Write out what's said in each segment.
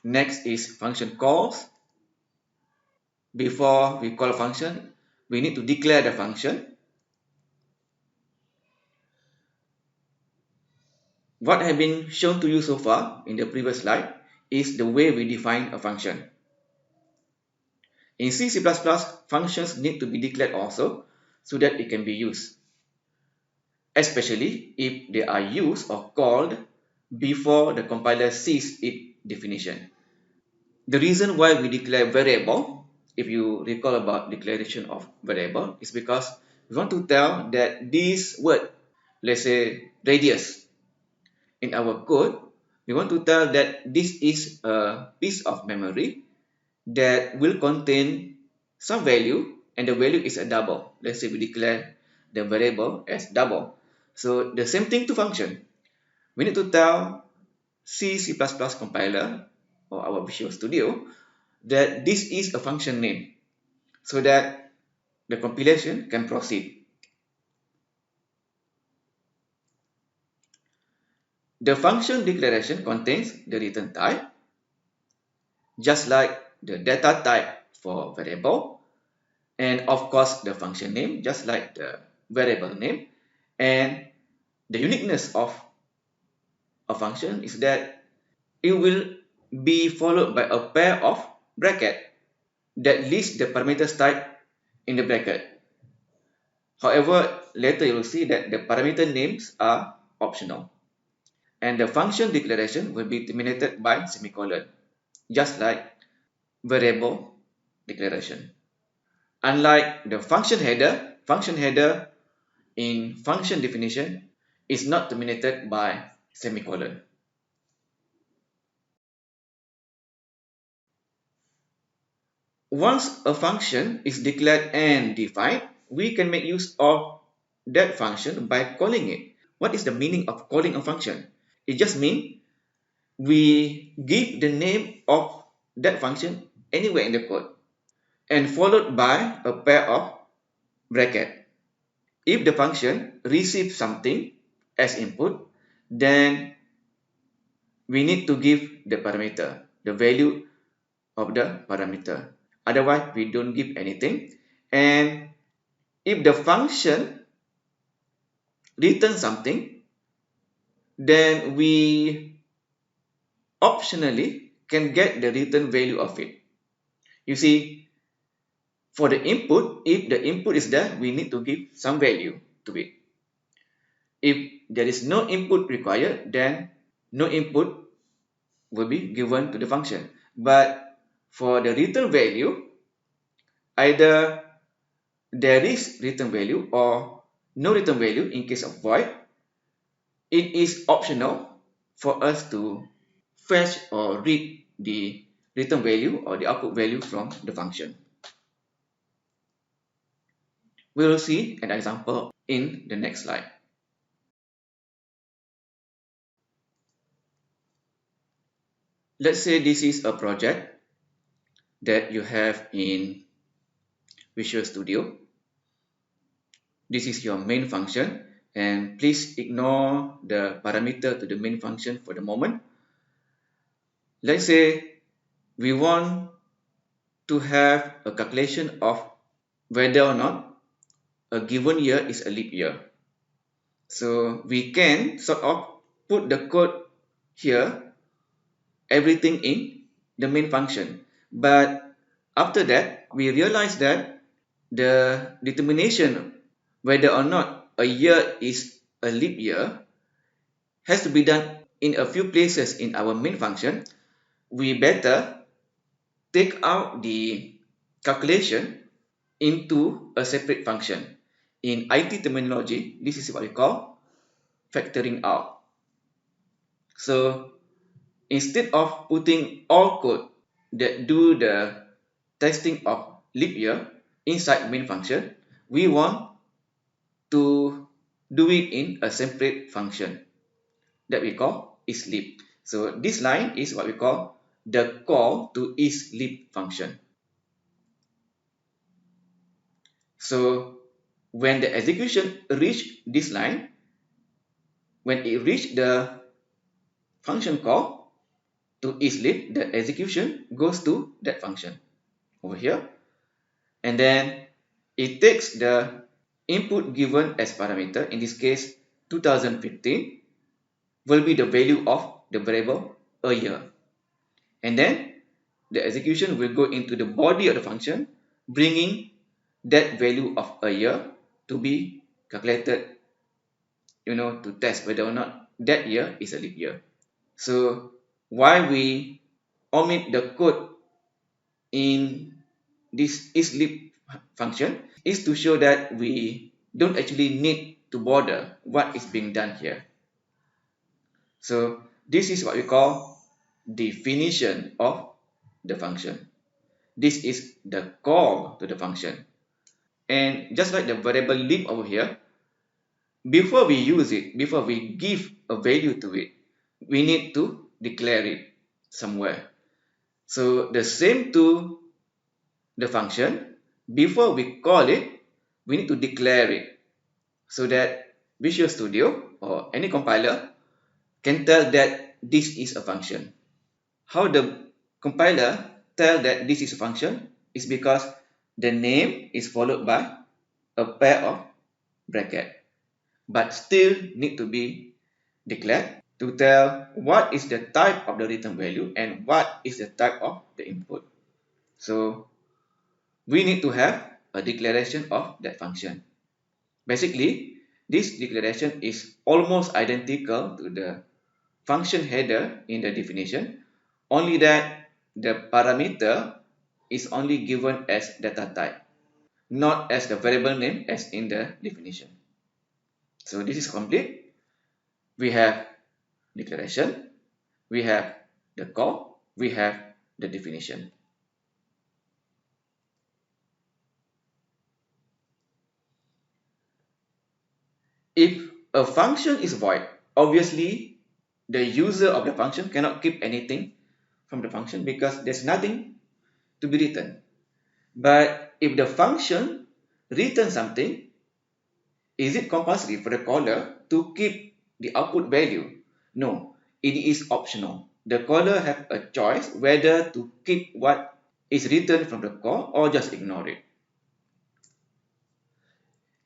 Next is function calls. Before we call a function, we need to declare the function. What has been shown to you so far in the previous slide is the way we define a function. In C++, functions need to be declared also so that it can be used, especially if they are used or called before the compiler sees its definition. The reason why we declare variable, if you recall about declaration of variable, is because we want to tell that this word, let's say radius, in our code, we want to tell that this is a piece of memory that will contain some value, and the value is a double. Let's say we declare the variable as double. So the same thing to function. We need to tell C++ compiler or our Visual Studio that this is a function name so that the compilation can proceed. The function declaration contains the return type, just like the data type for variable, and of course the function name, just like the variable name. And the uniqueness of a function is that it will be followed by a pair of brackets that lists the parameters type in the bracket. However, later you will see that the parameter names are optional, and the function declaration will be terminated by semicolon, just like variable declaration. Unlike the function header in function definition is not terminated by semicolon. Once a function is declared and defined, we can make use of that function by calling it. What is the meaning of calling a function? It just means we give the name of that function anywhere in the code and followed by a pair of brackets. If the function receives something as input, then we need to give the parameter, the value of the parameter. Otherwise, we don't give anything. And if the function returns something, then we optionally can get the return value of it. You see, for the input, if the input is there, we need to give some value to it. If there is no input required, then no input will be given to the function. But for the return value, either there is return value or no return value in case of void. It is optional for us to fetch or read the return value or the output value from the function. We will see an example in the next slide. Let's say this is a project that you have in Visual Studio. This is your main function, and please ignore the parameter to the main function for the moment. Let's say we want to have a calculation of whether or not a given year is a leap year. So we can sort of put the code here, everything in the main function. But after that, we realize that the determination whether or not a year is a leap year has to be done in a few places in our main function. We better take out the calculation into a separate function. In IT terminology, this is what we call factoring out. So instead of putting all code that do the testing of leap year inside main function, we want to do it in a separate function that we call isLeap. So this line is what we call the call to isLeap function. So when the execution reach this line, when it reach the function call, to isLib, the execution goes to that function over here, and then it takes the input given as parameter, in this case 2015 will be the value of the variable a year, and then the execution will go into the body of the function, bringing that value of a year to be calculated, to test whether or not that year is a leap year. So why we omit the code in this isLib function is to show that we don't actually need to bother what is being done here. So this is what we call definition of the function. This is the call to the function. And just like the variable leap over here, before we use it, before we give a value to it, we need to declare it somewhere. So the same to the function, before we call it, we need to declare it so that Visual Studio or any compiler can tell that this is a function. How the compiler tell that this is a function is because the name is followed by a pair of bracket, but still need to be declared to tell what is the type of the return value and what is the type of the input. So we need to have a declaration of that function. Basically, this declaration is almost identical to the function header in the definition, only that the parameter is only given as data type, not as the variable name as in the definition. So this is complete. We have declaration, we have the call, we have the definition. If a function is void, obviously the user of the function cannot keep anything from the function because there's nothing to be written. But if the function returns something, is it compulsory for the caller to keep the output value? No, it is optional. The caller has a choice whether to keep what is written from the call or just ignore it.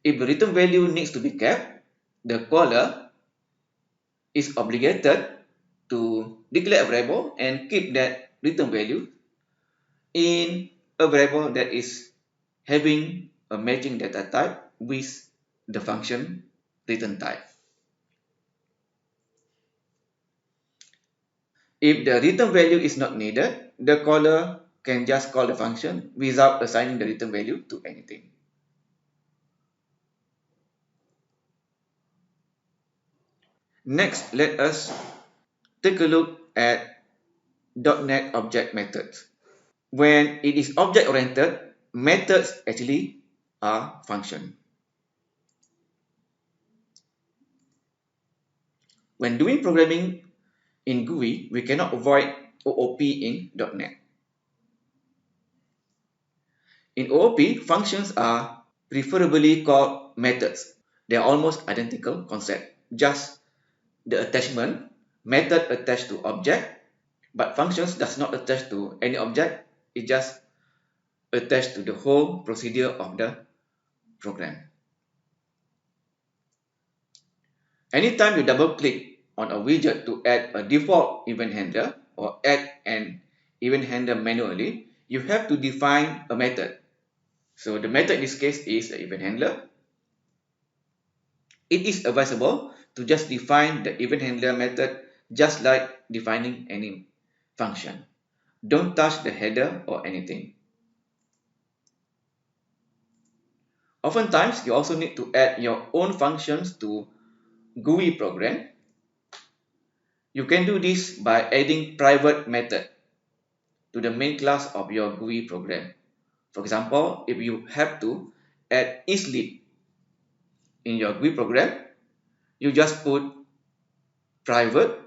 If the return value needs to be kept, the caller is obligated to declare a variable and keep that return value in a variable that is having a matching data type with the function return type. If the return value is not needed, the caller can just call the function without assigning the return value to anything. Next, let us take a look at .NET Object Methods. When it is object-oriented, methods actually are functions. When doing programming in GUI, we cannot avoid OOP in .NET. In OOP, functions are preferably called methods. They are almost identical concept, just the attachment, method attached to object, but functions does not attach to any object, it just attached to the whole procedure of the program. Anytime you double click on a widget to add a default event handler or add an event handler manually, you have to define a method. So the method in this case is the event handler. It is advisable to just define the event handler method just like defining any function. Don't touch the header or anything. Oftentimes, you also need to add your own functions to GUI program. You can do this by adding private method to the main class of your GUI program. For example, if you have to add isLib in your GUI program, you just put private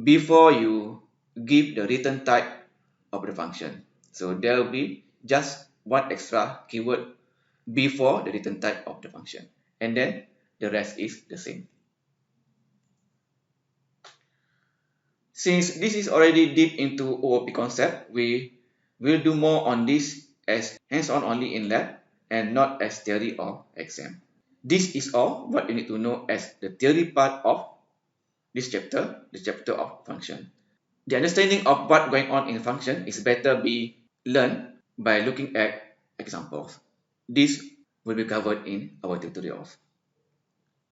before you give the return type of the function. So there will be just one extra keyword before the return type of the function, and then the rest is the same. Since this is already deep into OOP concept, we will do more on this as hands-on only in lab and not as theory or exam. This is all what you need to know as the theory part of this chapter, the chapter of function. The understanding of what going on in function is better be learned by looking at examples. This will be covered in our tutorials.